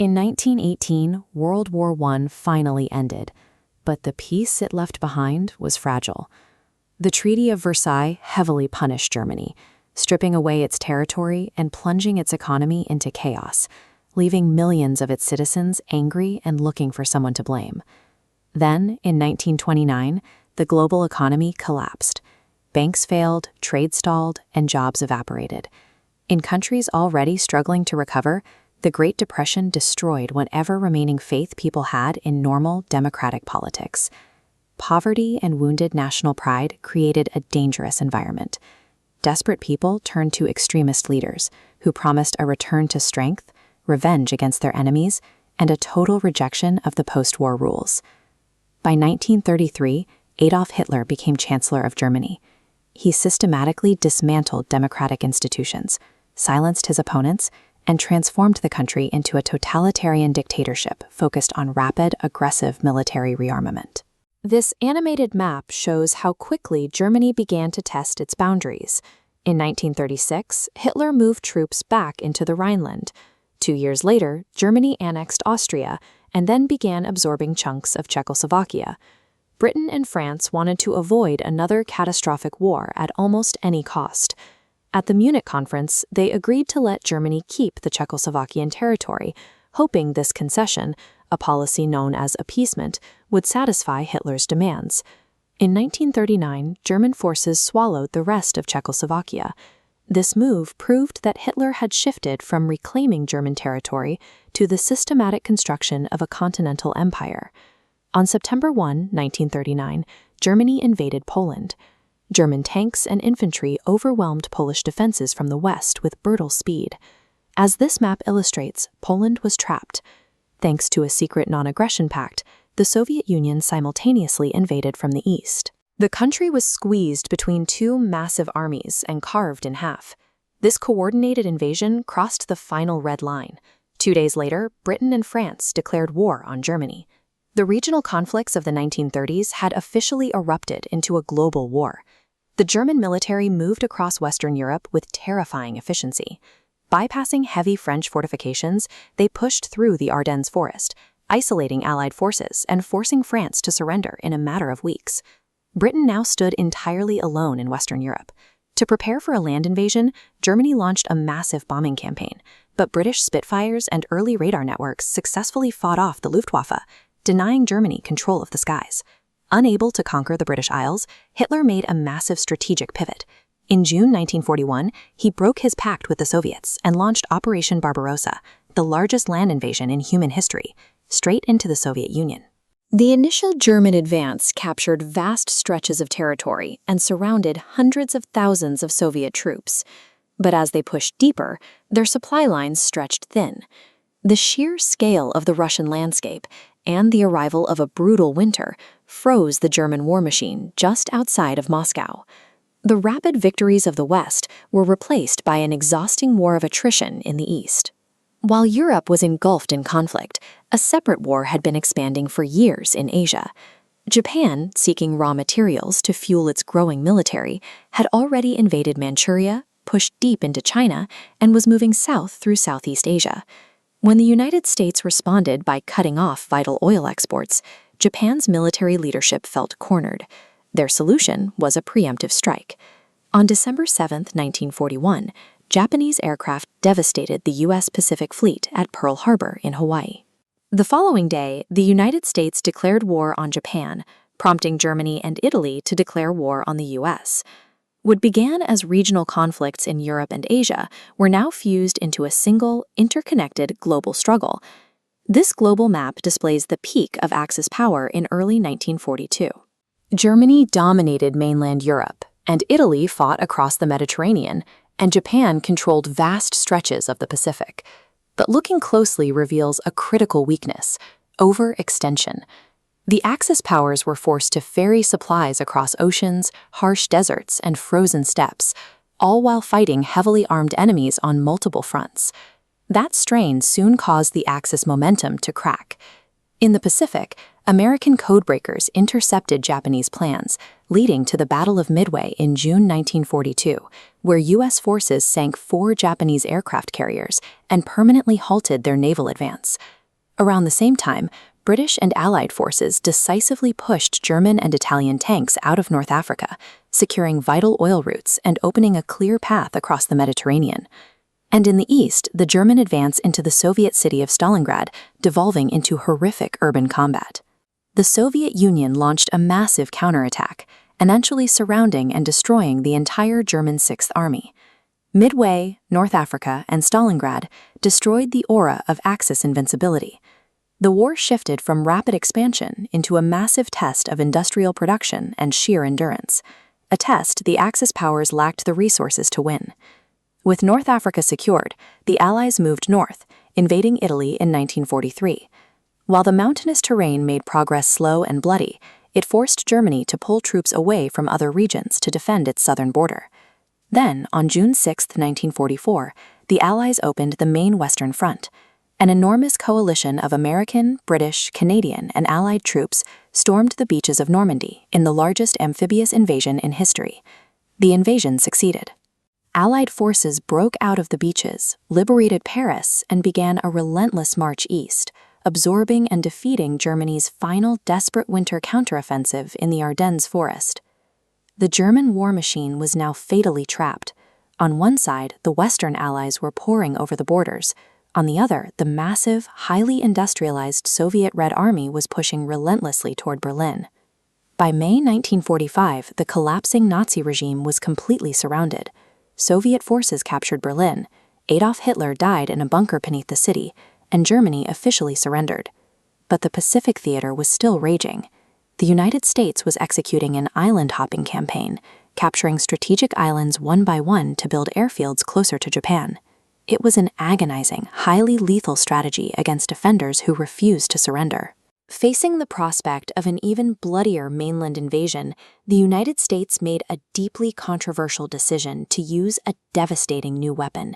In 1918, World War I finally ended, but the peace it left behind was fragile. The Treaty of Versailles heavily punished Germany, stripping away its territory and plunging its economy into chaos, leaving millions of its citizens angry and looking for someone to blame. Then, in 1929, the global economy collapsed. Banks failed, trade stalled, and jobs evaporated. In countries already struggling to recover, the Great Depression destroyed whatever remaining faith people had in normal democratic politics. Poverty and wounded national pride created a dangerous environment. Desperate people turned to extremist leaders who promised a return to strength, revenge against their enemies, and a total rejection of the post-war rules. By 1933, Adolf Hitler became Chancellor of Germany. He systematically dismantled democratic institutions, silenced his opponents, and transformed the country into a totalitarian dictatorship focused on rapid, aggressive military rearmament. This animated map shows how quickly Germany began to test its boundaries. In 1936, Hitler moved troops back into the Rhineland. 2 years later, Germany annexed Austria and then began absorbing chunks of Czechoslovakia. Britain and France wanted to avoid another catastrophic war at almost any cost. At the Munich conference, they agreed to let Germany keep the Czechoslovakian territory, hoping this concession, a policy known as appeasement, would satisfy Hitler's demands. In 1939, German forces swallowed the rest of Czechoslovakia. This move proved that Hitler had shifted from reclaiming German territory to the systematic construction of a continental empire. On September 1, 1939, Germany invaded Poland. German tanks and infantry overwhelmed Polish defenses from the west with brutal speed. As this map illustrates, Poland was trapped. Thanks to a secret non-aggression pact, the Soviet Union simultaneously invaded from the east. The country was squeezed between two massive armies and carved in half. This coordinated invasion crossed the final red line. 2 days later, Britain and France declared war on Germany. The regional conflicts of the 1930s had officially erupted into a global war. The German military moved across Western Europe with terrifying efficiency. Bypassing heavy French fortifications, they pushed through the Ardennes forest, isolating Allied forces and forcing France to surrender in a matter of weeks. Britain now stood entirely alone in Western Europe. To prepare for a land invasion, Germany launched a massive bombing campaign, but British Spitfires and early radar networks successfully fought off the Luftwaffe, denying Germany control of the skies. Unable to conquer the British Isles, Hitler made a massive strategic pivot. In June 1941, he broke his pact with the Soviets and launched Operation Barbarossa, the largest land invasion in human history, straight into the Soviet Union. The initial German advance captured vast stretches of territory and surrounded hundreds of thousands of Soviet troops. But as they pushed deeper, their supply lines stretched thin. The sheer scale of the Russian landscape and the arrival of a brutal winter froze the German war machine just outside of Moscow. The rapid victories of the West were replaced by an exhausting war of attrition in the East. While Europe was engulfed in conflict, a separate war had been expanding for years in Asia. Japan, seeking raw materials to fuel its growing military, had already invaded Manchuria, pushed deep into China, and was moving south through Southeast Asia. When the United States responded by cutting off vital oil exports, Japan's military leadership felt cornered. Their solution was a preemptive strike. On December 7, 1941, Japanese aircraft devastated the U.S. Pacific Fleet at Pearl Harbor in Hawaii. The following day, the United States declared war on Japan, prompting Germany and Italy to declare war on the U.S. What began as regional conflicts in Europe and Asia were now fused into a single, interconnected global struggle. This global map displays the peak of Axis power in early 1942. Germany dominated mainland Europe, and Italy fought across the Mediterranean, and Japan controlled vast stretches of the Pacific. But looking closely reveals a critical weakness: overextension. The Axis powers were forced to ferry supplies across oceans, harsh deserts, and frozen steppes, all while fighting heavily armed enemies on multiple fronts. That strain soon caused the Axis momentum to crack. In the Pacific, American codebreakers intercepted Japanese plans, leading to the Battle of Midway in June 1942, where U.S. forces sank 4 Japanese aircraft carriers and permanently halted their naval advance. Around the same time, British and Allied forces decisively pushed German and Italian tanks out of North Africa, securing vital oil routes and opening a clear path across the Mediterranean. And in the east, the German advance into the Soviet city of Stalingrad, devolving into horrific urban combat. The Soviet Union launched a massive counterattack, eventually surrounding and destroying the entire German Sixth Army. Midway, North Africa, and Stalingrad destroyed the aura of Axis invincibility. The war shifted from rapid expansion into a massive test of industrial production and sheer endurance, a test the Axis powers lacked the resources to win. With North Africa secured, the Allies moved north, invading Italy in 1943. While the mountainous terrain made progress slow and bloody, it forced Germany to pull troops away from other regions to defend its southern border. Then, on June 6, 1944, the Allies opened the main Western Front. An enormous coalition of American, British, Canadian, and Allied troops stormed the beaches of Normandy in the largest amphibious invasion in history. The invasion succeeded. Allied forces broke out of the beaches, liberated Paris, and began a relentless march east, absorbing and defeating Germany's final desperate winter counteroffensive in the Ardennes forest. The German war machine was now fatally trapped. On one side, the Western Allies were pouring over the borders. On the other, the massive, highly industrialized Soviet Red Army was pushing relentlessly toward Berlin. By May 1945, the collapsing Nazi regime was completely surrounded. Soviet forces captured Berlin, Adolf Hitler died in a bunker beneath the city, and Germany officially surrendered. But the Pacific theater was still raging. The United States was executing an island-hopping campaign, capturing strategic islands one by one to build airfields closer to Japan. It was an agonizing, highly lethal strategy against defenders who refused to surrender. Facing the prospect of an even bloodier mainland invasion, the United States made a deeply controversial decision to use a devastating new weapon.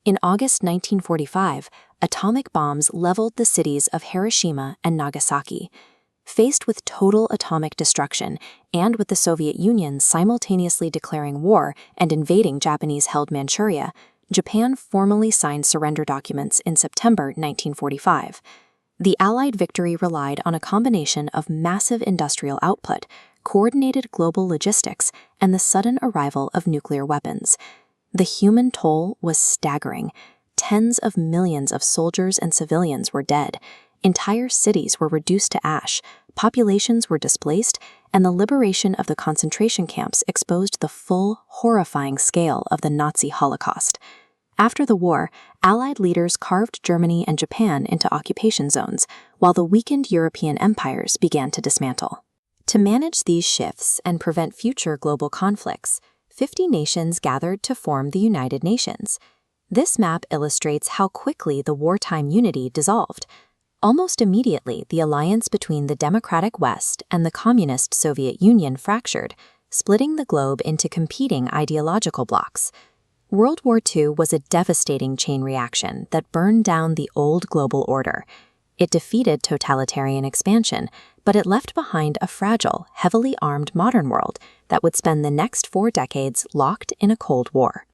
In August 1945, atomic bombs leveled the cities of Hiroshima and Nagasaki. Faced with total atomic destruction, and with the Soviet Union simultaneously declaring war and invading Japanese-held Manchuria, Japan formally signed surrender documents in September 1945. The Allied victory relied on a combination of massive industrial output, coordinated global logistics, and the sudden arrival of nuclear weapons. The human toll was staggering. Tens of millions of soldiers and civilians were dead. Entire cities were reduced to ash, populations were displaced, and the liberation of the concentration camps exposed the full, horrifying scale of the Nazi Holocaust. After the war, Allied leaders carved Germany and Japan into occupation zones, while the weakened European empires began to dismantle. To manage these shifts and prevent future global conflicts, 50 nations gathered to form the United Nations. This map illustrates how quickly the wartime unity dissolved. Almost immediately, the alliance between the democratic West and the communist Soviet Union fractured, splitting the globe into competing ideological blocs. World War II was a devastating chain reaction that burned down the old global order. It defeated totalitarian expansion, but it left behind a fragile, heavily armed modern world that would spend the next 4 decades locked in a Cold War.